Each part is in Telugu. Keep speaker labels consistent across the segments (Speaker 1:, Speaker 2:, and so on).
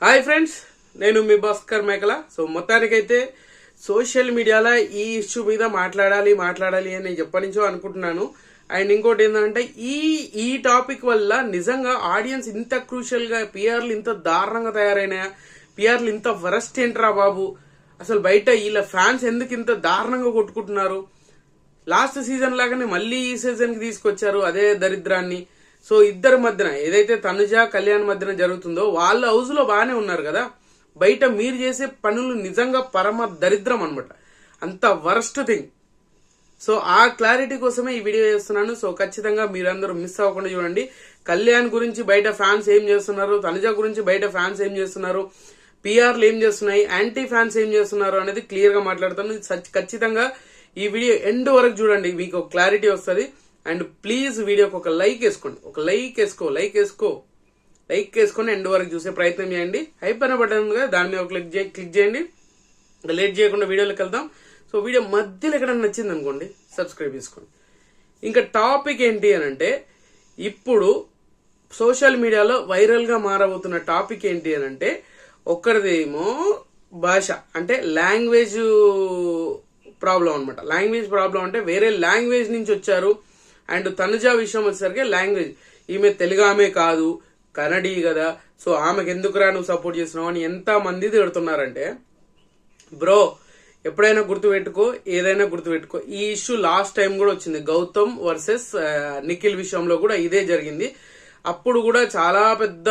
Speaker 1: హాయ్ ఫ్రెండ్స్, నేను మీ భాస్కర్ మేకల. సో మొత్తానికైతే సోషల్ మీడియాలో ఈ ఇష్యూ మీద మాట్లాడాలి అని నేను ఎప్పటి నుంచో అనుకుంటున్నాను. అండ్ ఇంకోటి ఏంటంటే ఈ టాపిక్ వల్ల నిజంగా ఆడియన్స్ ఇంత క్రూషియల్ గా పిఆర్లు ఇంత దారుణంగా తయారైనాయా, పిఆర్లు ఇంత వరస్ట్ ఏంట్రా బాబు, అసలు బయట వీళ్ళ ఫ్యాన్స్ ఎందుకు ఇంత దారుణంగా కొట్టుకుంటున్నారు, లాస్ట్ సీజన్ లాగానే మళ్ళీ ఈ సీజన్ కి తీసుకొచ్చారు అదే దరిద్రాన్ని. సో ఇద్దరి మధ్యన ఏదైతే తనుజ కళ్యాణ్ మధ్యన జరుగుతుందో వాళ్ళ హౌస్ లో బాగానే ఉన్నారు కదా, బయట మీరు చేసే పనులు నిజంగా పరమ దరిద్రం అనమాట, అంత వరస్ట్ థింగ్. సో ఆ క్లారిటీ కోసమే ఈ వీడియో చేస్తున్నాను. సో ఖచ్చితంగా మీరందరూ మిస్ అవ్వకుండా చూడండి. కళ్యాణ్ గురించి బయట ఫ్యాన్స్ ఏం చేస్తున్నారు, తనుజ గురించి బయట ఫ్యాన్స్ ఏం చేస్తున్నారు, పిఆర్లు ఏం చేస్తున్నాయి, యాంటీ ఫ్యాన్స్ ఏం చేస్తున్నారు అనేది క్లియర్ గా మాట్లాడతాను. ఖచ్చితంగా ఈ వీడియో ఎండ్ వరకు చూడండి, మీకు క్లారిటీ వస్తుంది. అండ్ ప్లీజ్ వీడియోకి ఒక లైక్ వేసుకోండి, లైక్ వేసుకొని ఎండ్ వరకు చూసే ప్రయత్నం చేయండి. అయిపోయిన బటన్ కదా దాని మీద క్లిక్ చేయండి. లేట్ చేయకుండా వీడియోలోకి వెళ్దాం. సో వీడియో మధ్యలో ఎక్కడైనా నచ్చింది అనుకోండి సబ్స్క్రైబ్ చేసుకోండి. ఇంకా టాపిక్ ఏంటి అని అంటే, ఇప్పుడు సోషల్ మీడియాలో వైరల్ గా మారబోతున్న టాపిక్ ఏంటి అని అంటే, ఒక్కరిదేమో భాష అంటే లాంగ్వేజ్ ప్రాబ్లం అనమాట. లాంగ్వేజ్ ప్రాబ్లం అంటే వేరే లాంగ్వేజ్ నుంచి వచ్చారు. అండ్ తనుజ విషయం వచ్చేసరికి లాంగ్వేజ్, ఈమె తెలుగు ఆమె కాదు, కన్నడీ కదా, సో ఆమెకు ఎందుకురా నువ్వు సపోర్ట్ చేస్తున్నావు అని ఎంత మంది తిడుతున్నారంటే, బ్రో ఎప్పుడైనా గుర్తుపెట్టుకో, ఏదైనా గుర్తుపెట్టుకో, ఈ ఇష్యూ లాస్ట్ టైం కూడా వచ్చింది, గౌతమ్ వర్సెస్ నిఖిల్ విషయంలో కూడా ఇదే జరిగింది. అప్పుడు కూడా చాలా పెద్ద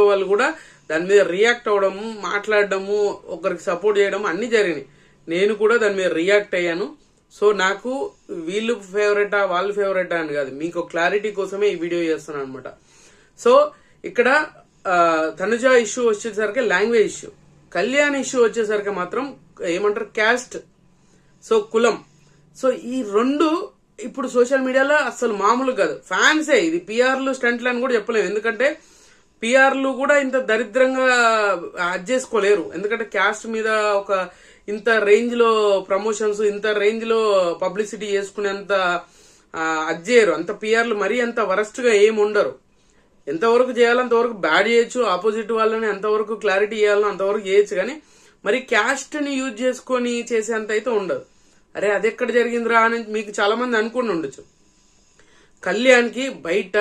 Speaker 1: వాళ్ళు కూడా దాని మీద రియాక్ట్ అవ్వడము, మాట్లాడడము, ఒకరికి సపోర్ట్ చేయడం అన్ని జరిగినాయి. నేను కూడా దాని మీద రియాక్ట్ అయ్యాను. సో నాకు వీళ్ళు ఫేవరెటా వాళ్ళు ఫేవరెటా అని కాదు, మీకు క్లారిటీ కోసమే ఈ వీడియో చేస్తున్నాను అనమాట. సో ఇక్కడ తనుజ ఇష్యూ వచ్చేసరికి లాంగ్వేజ్ ఇష్యూ, కళ్యాణ్ ఇష్యూ వచ్చేసరికి మాత్రం ఏమంటారు క్యాస్ట్, సో కులం. సో ఈ రెండు ఇప్పుడు సోషల్ మీడియాలో అసలు మామూలు కాదు, ఫ్యాన్సే ఇది పిఆర్లు స్టంట్లు అని కూడా చెప్పలేము. ఎందుకంటే పిఆర్లు కూడా ఇంత దరిద్రంగా చేసుకోలేరు. ఎందుకంటే క్యాస్ట్ మీద ఒక ఇంత రేంజ్ లో ప్రమోషన్స్, ఇంత రేంజ్ లో పబ్లిసిటీ చేసుకునేంత చేయరు. అంత పిఆర్లు మరీ అంత వరస్ట్ గా ఏమి ఉండరు. ఎంతవరకు చేయాలో అంతవరకు బ్యాడ్ చేయొచ్చు, ఆపోజిట్ వాళ్ళని ఎంతవరకు క్లారిటీ చేయాలో అంతవరకు చేయొచ్చు, కానీ మరి క్యాస్ట్ ని యూజ్ చేసుకొని చేసేంత అయితే ఉండదు. అరే అది ఎక్కడ జరిగిందిరా అని మీకు చాలా మంది అనుకుని ఉండొచ్చు. కళ్యాణ్ కి బయట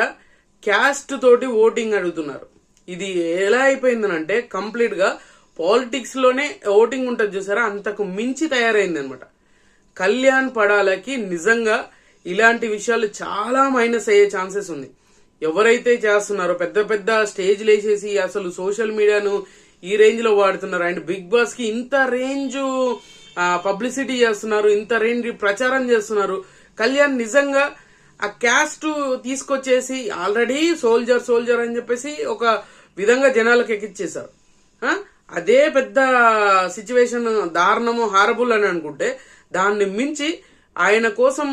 Speaker 1: క్యాస్ట్ తోటి ఓటింగ్ అడుగుతున్నారు. ఇది ఎలా అయిపోయిందనంటే కంప్లీట్ గా పాలిటిక్స్ లోనే ఓటింగ్ ఉంటుంది చూసారా, అంతకు మించి తయారైంది అనమాట. కళ్యాణ్ పడాలకి నిజంగా ఇలాంటి విషయాలు చాలా మైనస్ అయ్యే ఛాన్సెస్ ఉంది. ఎవరైతే చేస్తున్నారో పెద్ద స్టేజ్లు వేసేసి అసలు సోషల్ మీడియాను ఈ రేంజ్ లో వాడుతున్నారు, అండ్ బిగ్ బాస్ కి ఇంత రేంజ్ పబ్లిసిటీ చేస్తున్నారు, ఇంత రేంజ్ ప్రచారం చేస్తున్నారు. కళ్యాణ్ నిజంగా ఆ క్యాస్ట్ తీసుకొచ్చేసి ఆల్రెడీ సోల్జర్ అని చెప్పేసి ఒక విధంగా జనాలకు ఎక్కిచ్చేశారు. అదే పెద్ద సిచ్యువేషన్ దారుణము, హారబుల్ అని అనుకుంటే, దాన్ని మించి ఆయన కోసం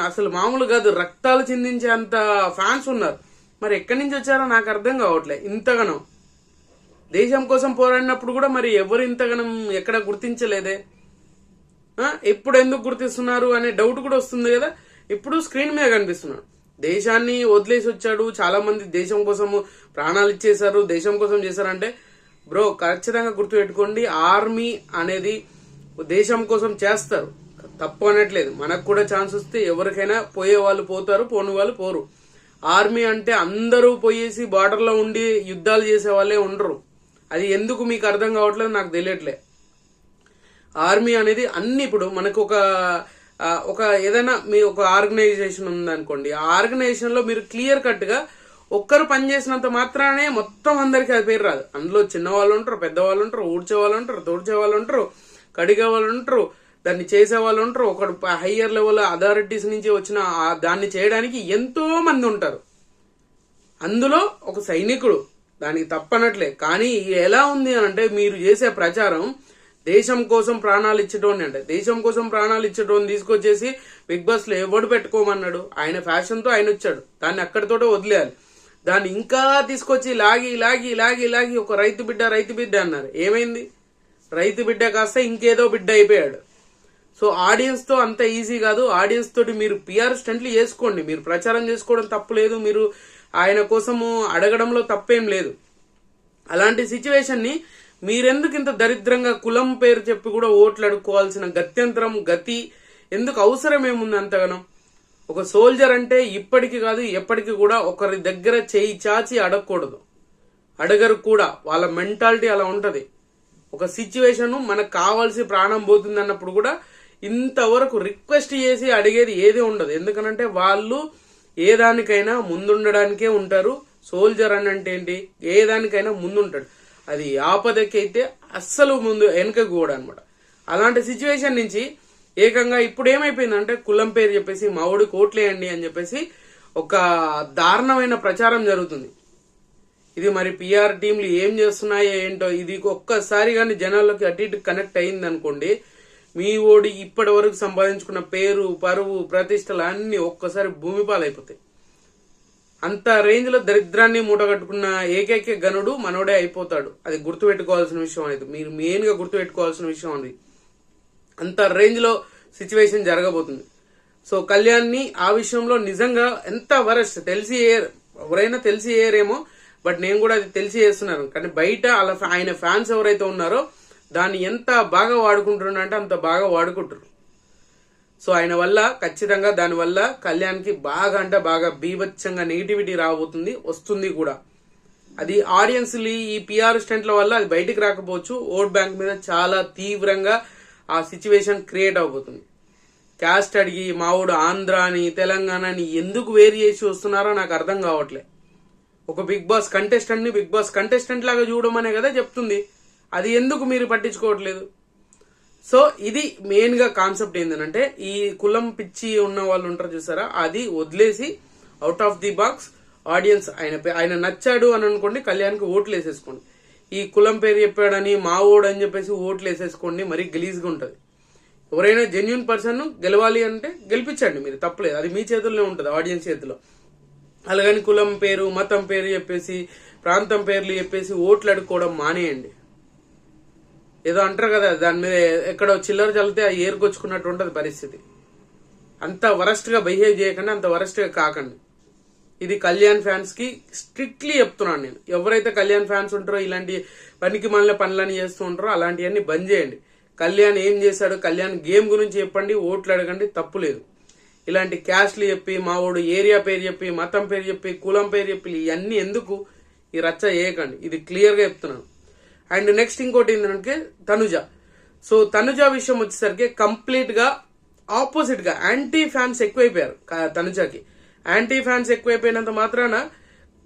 Speaker 1: అసలు మామూలు కాదు రక్తాలు చిందించే అంత ఫ్యాన్స్ ఉన్నారు. మరి ఎక్కడి నుంచి వచ్చారో నాకు అర్థం కావట్లే. ఇంతగానం దేశం కోసం పోరాడినప్పుడు కూడా మరి ఎవరు ఇంతగానం ఎక్కడ గుర్తించలేదే, ఇప్పుడు ఎందుకు గుర్తిస్తున్నారు అనే డౌట్ కూడా వస్తుంది కదా. ఇప్పుడు స్క్రీన్ మీద కనిపిస్తున్నాడు, దేశాన్ని వదిలేసి వచ్చాడు, చాలా మంది దేశం కోసం ప్రాణాలు ఇచ్చేశారు, దేశం కోసం చేశారంటే బ్రో ఖచ్చితంగా గుర్తుపెట్టుకోండి, ఆర్మీ అనేది దేశం కోసం చేస్తారు, తప్పు అనట్లేదు. మనకు కూడా ఛాన్స్ వస్తే ఎవరికైనా పోయే వాళ్ళు పోతారు, పోని వాళ్ళు పోరు. ఆర్మీ అంటే అందరూ పోయేసి బార్డర్ లో ఉండి యుద్ధాలు చేసే వాళ్ళే ఉండరు. అది ఎందుకు మీకు అర్థం కావట్లేదు నాకు తెలియట్లే. ఆర్మీ అనేది అన్ని, ఇప్పుడు మనకు ఒక ఏదైనా మీ ఒక ఆర్గనైజేషన్ ఉందనుకోండి, ఆ ఆర్గనైజేషన్ లో మీరు క్లియర్ కట్ గా ఒక్కరు పనిచేసినంత మాత్రానే మొత్తం అందరికి అది పేరు రాదు. అందులో చిన్నవాళ్ళు ఉంటారు, పెద్దవాళ్ళు ఉంటారు, ఊడ్చే వాళ్ళు ఉంటారు, తోడ్చే వాళ్ళు ఉంటారు, కడిగే వాళ్ళు ఉంటారు, దాన్ని చేసే వాళ్ళు ఉంటారు, ఒకడు హయ్యర్ లెవెల్ అథారిటీస్ నుంచి వచ్చిన దాన్ని చేయడానికి ఎంతో మంది ఉంటారు. అందులో ఒక సైనికుడు, దానికి తప్పనట్లే. కానీ ఎలా ఉంది అంటే, మీరు చేసే ప్రచారం దేశం కోసం ప్రాణాలు ఇచ్చేటోని, అంటే దేశం కోసం ప్రాణాలు ఇచ్చేటోని తీసుకొచ్చేసి బిగ్ బాస్ లో ఎవడు పెట్టుకోమన్నాడు, ఆయన ఫ్యాషన్ తో ఆయన వచ్చాడు, దాన్ని అక్కడితోటే వదిలేయాలి. దాన్ని ఇంకా తీసుకొచ్చి లాగి ఒక రైతు బిడ్డ అన్నారు. ఏమైంది? రైతు బిడ్డ కాస్త ఇంకేదో బిడ్డ అయిపోయాడు. సో ఆడియన్స్ తో అంత ఈజీ కాదు. ఆడియన్స్ తోటి మీరు పిఆర్ స్టంట్లు చేసుకోండి, మీరు ప్రచారం చేసుకోవడం తప్పు లేదు, మీరు ఆయన కోసము అడగడంలో తప్పేం లేదు. అలాంటి సిచ్యువేషన్ ని మీరెందుకు ఇంత దరిద్రంగా కులం పేరు చెప్పి కూడా ఓట్లు అడుక్కోవాల్సిన గత్యంతరం గతి ఎందుకు అవసరం ఏముంది అంతగానం? ఒక సోల్జర్ అంటే ఇప్పటికి కాదు ఎప్పటికీ కూడా ఒకరి దగ్గర చేయి చాచి అడగకూడదు, అడగరు కూడా. వాళ్ళ మెంటాలిటీ అలా ఉంటది. ఒక సిచ్యువేషన్ మనకు కావాల్సి ప్రాణం పోతుంది అన్నప్పుడు కూడా ఇంతవరకు రిక్వెస్ట్ చేసి అడిగేది ఏది ఉండదు. ఎందుకనంటే వాళ్ళు ఏ దానికైనా ముందుండడానికే ఉంటారు. సోల్జర్ అని అంటే ఏంటి, ఏ దానికైనా ముందుంటాడు. అది ఆపదకైతే అస్సలు ముందు వెనకకు కూడా అనమాట. అలాంటి సిచ్యువేషన్ నుంచి ఏకంగా ఇప్పుడు ఏమైపోయిందంటే కులం పేరు చెప్పేసి మా ఊడికి ఓట్లేయండి అని చెప్పేసి ఒక దారుణమైన ప్రచారం జరుగుతుంది. ఇది మరి పిఆర్ టీంలు ఏం చేస్తున్నాయో ఏంటో, ఇది ఒక్కసారి కానీ జనాల్లోకి అటు ఇటు కనెక్ట్ అయింది అనుకోండి, మీ ఓడి ఇప్పటి వరకు సంపాదించుకున్న పేరు పరువు ప్రతిష్టలు అన్ని ఒక్కసారి భూమి పాలైపోతాయి. అంత రేంజ్ లో దరిద్రాన్ని మూటగట్టుకున్న ఏకైక గనుడు మనోడే అయిపోతాడు. అది గుర్తుపెట్టుకోవాల్సిన విషయం. అనేది మీరు మెయిన్ గా గుర్తుపెట్టుకోవాల్సిన విషయం. అది అంత రేంజ్ లో సిచ్యువేషన్ జరగబోతుంది. సో కళ్యాణ్ ని ఆ విషయంలో నిజంగా ఎంత వరస్ట్ తెలిసి ఎవరైనా తెలిసి ఏరేమో, బట్ నేను కూడా అది తెలిసి చేస్తున్నాను. కానీ బయట అలా ఆయన ఫ్యాన్స్ ఎవరైతే ఉన్నారో దాన్ని ఎంత బాగా వాడుకుంటున్నారంటే అంత బాగా వాడుకుంటారు. సో ఆయన వల్ల ఖచ్చితంగా దానివల్ల కళ్యాణ్ కి బాగా అంటే బాగా బీభత్సంగా నెగిటివిటీ రాబోతుంది, వస్తుంది కూడా. అది ఆడియన్స్ ఈ పిఆర్ స్టంట్ల వల్ల అది బయటికి రాకపోవచ్చు. ఓట్ బ్యాంక్ మీద చాలా తీవ్రంగా ఆ సిచ్యువేషన్ క్రియేట్ అవబోతుంది. క్యాస్ట్ అడిగి మావుడు ఆంధ్ర అని తెలంగాణ అని ఎందుకు వేరు చేసి వస్తున్నారో నాకు అర్థం కావట్లే. ఒక బిగ్ బాస్ కంటెస్టెంట్ ని బిగ్ బాస్ కంటెస్టెంట్ లాగా చూడమనే కదా చెప్తుంది. అది ఎందుకు మీరు పట్టించుకోవట్లేదు? సో ఇది మెయిన్ గా కాన్సెప్ట్ ఏంటంటే ఈ కులం పిచ్చి ఉన్న వాళ్ళు ఉంటారు చూసారా, అది వదిలేసి out of the box audience ఆయన నచ్చాడు అని అనుకోండి, కళ్యాణ్కి ఓట్లు వేసేసుకోండి. ఈ కులం పేరు చెప్పాడని మా ఓడు అని చెప్పేసి ఓట్లు వేసేసుకోండి, మరీ గలీజ్గా ఉంటుంది. ఎవరైనా జెన్యున్ పర్సన్ గెలవాలి అంటే గెలిపించండి, మీరు తప్పలేదు. అది మీ చేతుల్లోనే ఉంటుంది, ఆడియన్స్ చేతిలో. అలాగని కులం పేరు మతం పేరు చెప్పేసి ప్రాంతం పేర్లు చెప్పేసి ఓట్లు అడుక్కోవడం మానేయండి. ఏదో అంటారు కదా, దాని మీద ఎక్కడో చిల్లర చల్లితే ఆ ఏరుకొచ్చుకున్నట్టు ఉంటుంది పరిస్థితి. అంత వరస్ట్ గా బిహేవ్ చేయకండి, అంత వరస్ట్ గా కాకండి. ఇది కళ్యాణ్ ఫ్యాన్స్ కి స్ట్రిక్ట్లీ చెప్తున్నాను నేను. ఎవరైతే కళ్యాణ్ ఫ్యాన్స్ ఉంటారో ఇలాంటి పనికి మళ్ళీ పనులని చేస్తూ ఉంటారో అలాంటివన్నీ బంద్ చేయండి. కళ్యాణ్ ఏం చేశాడు, కళ్యాణ్ గేమ్ గురించి చెప్పండి, ఓట్లు అడగండి, తప్పు లేదు. ఇలాంటి క్యాస్ట్లు చెప్పి మా ఊడు ఏరియా పేరు చెప్పి మతం పేరు చెప్పి కులం పేరు చెప్పి ఇవన్నీ ఎందుకు ఈ రచ్చ చేయకండి. ఇది క్లియర్ గా చెప్తున్నాను. అండ్ నెక్స్ట్ ఇంకోటి ఏంటంటే తనుజ. సో తనుజ విషయం వచ్చేసరికి కంప్లీట్ గా ఆపోజిట్ గా యాంటీ ఫ్యాన్స్ ఎక్కువైపోయారు తనుజకి. యాంటీ ఫ్యాన్స్ ఎక్కువైపోయినంత మాత్రాన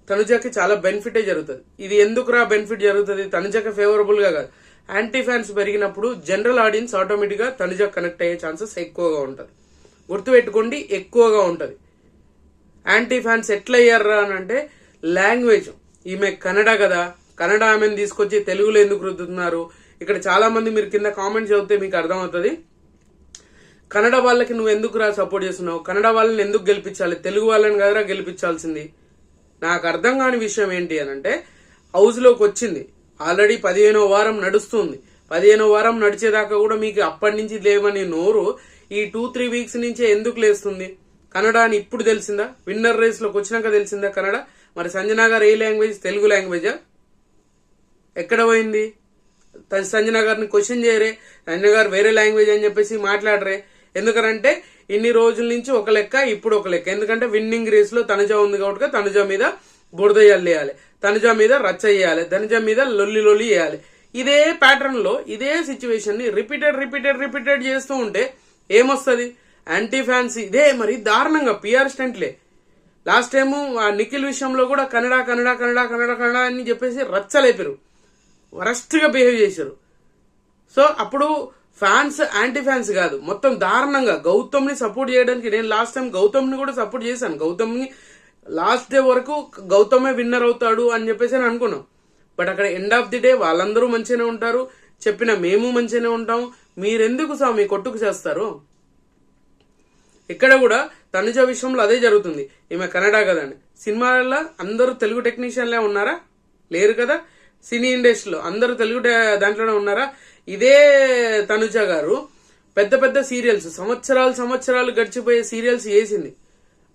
Speaker 1: తనుజకి చాలా బెనిఫిటే జరుగుతుంది. ఇది ఎందుకురా బెనిఫిట్ జరుగుతుంది, తనుజకి ఫేవరబుల్ గా కాదు. యాంటీ ఫ్యాన్స్ పెరిగినప్పుడు జనరల్ ఆడియన్స్ ఆటోమేటిక్ గా తనుజ కనెక్ట్ అయ్యే ఛాన్సెస్ ఎక్కువగా ఉంటుంది. గుర్తుపెట్టుకోండి, ఎక్కువగా ఉంటుంది. యాంటీ ఫ్యాన్స్ ఎట్లా అయ్యారా అని అంటే లాంగ్వేజ్, ఈమె కన్నడ కదా, కన్నడ ఆమెను తీసుకొచ్చి తెలుగులో ఎందుకు రుద్దుతున్నారు. ఇక్కడ చాలా మంది మీరు కింద కామెంట్స్ చదివితే మీకు అర్థమవుతుంది. కన్నడ వాళ్ళకి నువ్వు ఎందుకు సపోర్ట్ చేస్తున్నావు, కన్నడ వాళ్ళని ఎందుకు గెలిపించాలి, తెలుగు వాళ్ళని కదరా గెలిపించాల్సింది. నాకు అర్థం కాని విషయం ఏంటి అని అంటే, హౌస్ లోకి వచ్చింది ఆల్రెడీ 15వ వారం నడుస్తుంది. 15వ వారం నడిచేదాకా కూడా మీకు అప్పటి నుంచి లేవని నోరు ఈ 2-3 వీక్స్ నుంచే ఎందుకు లేస్తుంది. కన్నడ అని ఇప్పుడు తెలిసిందా, విన్నర్ రేస్ లోకి వచ్చినాక తెలిసిందా కన్నడ. మరి సంజన గారు ఏ లాంగ్వేజ్, తెలుగు లాంగ్వేజా? ఎక్కడ పోయింది? సంజన గారిని క్వశ్చన్ చేయరే, సంజన గారు వేరే లాంగ్వేజ్ అని చెప్పేసి మాట్లాడరే. ఎందుకనంటే ఇన్ని రోజుల నుంచి ఒక లెక్క, ఇప్పుడు ఒక లెక్క. ఎందుకంటే విన్నింగ్ రేస్ లో తనుజ ఉంది కాబట్టి తనుజ మీద బురద వేయాలి, తనుజ మీద రచ్చ చేయాలి, తనుజ మీద లొల్లి లొల్లి వేయాలి. ఇదే ప్యాటర్న్ లో ఇదే సిచ్యువేషన్ ని రిపీటెడ్ చేస్తూ ఉంటే ఏమొస్తుంది? యాంటీ ఫ్యాన్స్ ఇదే మరి దారుణంగా పిఆర్ స్టంట్లే. లాస్ట్ టైము ఆ నిఖిల్ విషయంలో కూడా కన్నడ అని చెప్పేసి రచ్చలేపారు, వరస్ట్ గా బిహేవ్ చేశారు. సో అప్పుడు ఫ్యాన్స్ యాంటీ ఫ్యాన్స్ కాదు, మొత్తం దారుణంగా గౌతమ్ ని సపోర్ట్ చేయడానికి. నేను లాస్ట్ టైం గౌతమ్ ని కూడా సపోర్ట్ చేశాను. గౌతమ్ ని లాస్ట్ డే వరకు గౌతమే విన్నర్ అవుతాడు అని చెప్పేసి అని అనుకున్నాం. బట్ అక్కడ ఎండ్ ఆఫ్ ది డే వాళ్ళందరూ మంచిగానే ఉంటారు, చెప్పిన మేము మంచిగానే ఉంటాం. మీరెందుకు మీ కొట్టుకు చేస్తారు? ఇక్కడ కూడా తనుజ విషయంలో అదే జరుగుతుంది. ఈమె కన్నడ కదండి, సినిమాలలో అందరూ తెలుగు టెక్నీషియన్లే ఉన్నారా? లేరు కదా. సినీ ఇండస్ట్రీలో అందరూ తెలుగు దాంట్లోనే ఉన్నారా? ఇదే తనుజ గారు పెద్ద పెద్ద సీరియల్స్ సంవత్సరాలు గడిచిపోయే సీరియల్స్ చేసింది.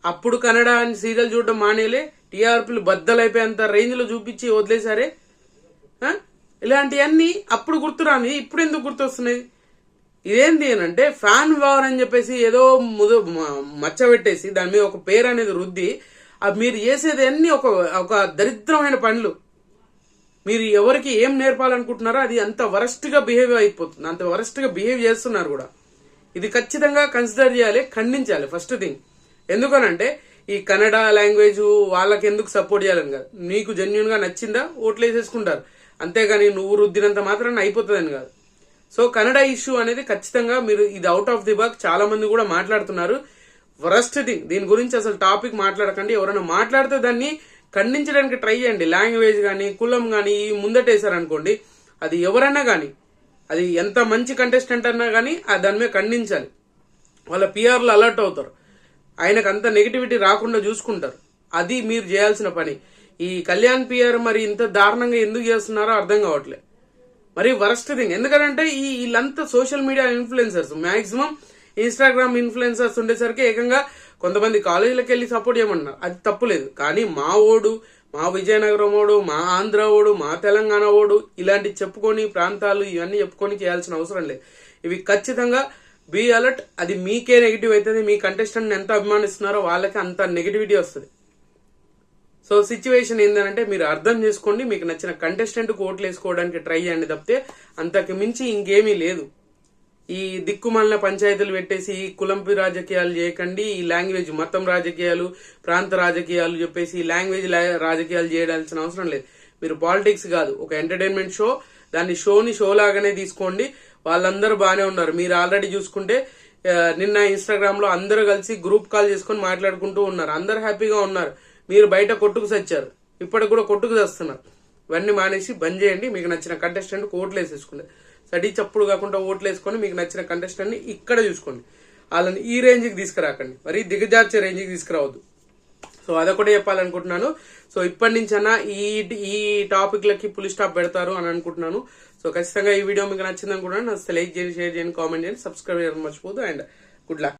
Speaker 1: అప్పుడు కన్నడ అని సీరియల్ చూడడం మానేలే, టీఆర్పీలు బద్దలైపోయేంత రేంజ్ లో చూపించి వదిలేసారే. ఇలాంటివన్నీ అప్పుడు గుర్తురాని ఇప్పుడు ఎందుకు గుర్తొస్తున్నాయి? ఇదేంటి అని అంటే ఫ్యాన్ వార్ అని చెప్పేసి ఏదో మచ్చ పెట్టేసి దాని మీద ఒక పేరు అనేది రుద్ది మీరు చేసేది అన్ని ఒక దరిద్రమైన పనులు. మీరు ఎవరికి ఏం నేర్పాలనుకుంటున్నారో అది అంత వరస్ట్ గా బిహేవ్ అయిపోతుంది, అంత వరస్ట్ గా బిహేవ్ చేస్తున్నారు కూడా. ఇది ఖచ్చితంగా కన్సిడర్ చేయాలి, ఖండించాలి ఫస్ట్ థింగ్. ఎందుకనంటే ఈ కన్నడ లాంగ్వేజ్ వాళ్ళకి ఎందుకు సపోర్ట్ చేయాలని కాదు, నీకు జెన్యున్ గా నచ్చిందా ఓట్లు వేసేసుకుంటారు, అంతేగాని నువ్వు రుద్దినంత మాత్రాన్ని అయిపోతుందని కాదు. సో కన్నడ ఇష్యూ అనేది ఖచ్చితంగా మీరు ఇది అవుట్ ఆఫ్ ది బాక్ చాలా మంది కూడా మాట్లాడుతున్నారు. వరస్ట్ థింగ్, దీని గురించి అసలు టాపిక్ మాట్లాడకండి. ఎవరైనా మాట్లాడితే దాన్ని ఖండించడానికి ట్రై చేయండి. లాంగ్వేజ్ కానీ కులం కానీ ముందటేశారనుకోండి, అది ఎవరన్నా కానీ, అది ఎంత మంచి కంటెస్టెంట్ అన్నా కానీ దాని మీద ఖండించాలి. వాళ్ళ పిఆర్లు అలర్ట్ అవుతారు, ఆయనకు అంత నెగిటివిటీ రాకుండా చూసుకుంటారు. అది మీరు చేయాల్సిన పని. ఈ కళ్యాణ్ పిఆర్ మరి ఇంత దారుణంగా ఎందుకు చేస్తున్నారో అర్థం కావట్లేదు. మరి వరస్ట్ థింగ్ ఎందుకంటే వీళ్ళంతా social media influencers, maximum Instagram influencers ఉండేసరికి ఏకంగా కొంతమంది కాలేజీలకు వెళ్ళి సపోర్ట్ చేయమన్నారు, అది తప్పులేదు. కానీ మా ఓడు, మా విజయనగరం ఓడు, మా ఆంధ్ర ఓడు, మా తెలంగాణ ఓడు ఇలాంటి చెప్పుకొని ప్రాంతాలు ఇవన్నీ చెప్పుకొని చేయాల్సిన అవసరం లేదు. ఇవి ఖచ్చితంగా బీ అలర్ట్. అది మీకే నెగిటివ్ అవుతుంది. మీ కంటెస్టెంట్ ఎంత అభిమానిస్తున్నారో వాళ్ళకి అంత నెగిటివిటీ వస్తుంది. సో సిచ్యువేషన్ ఏంటంటే మీరు అర్థం చేసుకోండి, మీకు నచ్చిన కంటెస్టెంట్కి ఓట్లు వేసుకోవడానికి ట్రై చేయండి తప్పితే అంతకు మించి ఇంకేమీ లేదు. ఈ దిక్కుమాలిన పంచాయతీలు పెట్టేసి ఈ కులంపి రాజకీయాలు చేయకండి. ఈ లాంగ్వేజ్ మతం రాజకీయాలు, ప్రాంత రాజకీయాలు చెప్పేసి ఈ లాంగ్వేజ్ రాజకీయాలు చేయడాల్సిన అవసరం లేదు. మీరు పాలిటిక్స్ కాదు, ఒక ఎంటర్టైన్మెంట్ షో, దాన్ని షో లాగానే తీసుకోండి. వాళ్ళందరూ బాగానే ఉన్నారు. మీరు ఆల్రెడీ చూసుకుంటే నిన్న ఇన్స్టాగ్రామ్ లో అందరూ కలిసి గ్రూప్ కాల్ చేసుకుని మాట్లాడుకుంటూ ఉన్నారు, అందరు హ్యాపీగా ఉన్నారు. మీరు బయట కొట్టుకు సచ్చారు, ఇప్పటికి కూడా కొట్టుకు చేస్తున్నారు. ఇవన్నీ మానేసి బంద్ చేయండి. మీకు నచ్చిన కంటెస్టెంట్ ఓట్లు వేసేసుకోండి. సడీ చప్పుడు కాకుండా ఓట్లు వేసుకొని మీకు నచ్చిన కంటెస్టెంట్ ని ఇక్కడ చూసుకోండి. వాళ్ళని ఈ రేంజ్కి తీసుకురాకండి, మరి దిగజార్చే రేంజ్కి తీసుకురావద్దు. సో అదొకటే చెప్పాలనుకుంటున్నాను. సో ఇప్పటి నుంచి అన్నా ఈ టాపిక్లకి ఫుల్ స్టాప్ పెడతారు అని అనుకుంటున్నాను. సో ఖచ్చితంగా ఈ వీడియో మీకు నచ్చింది అనుకుంటున్నాను. నచ్చితే లైక్ చేయండి, షేర్ చేయండి, కామెంట్ చేయండి, సబ్స్క్రైబ్ చేయడం మర్చిపోదు. And good luck.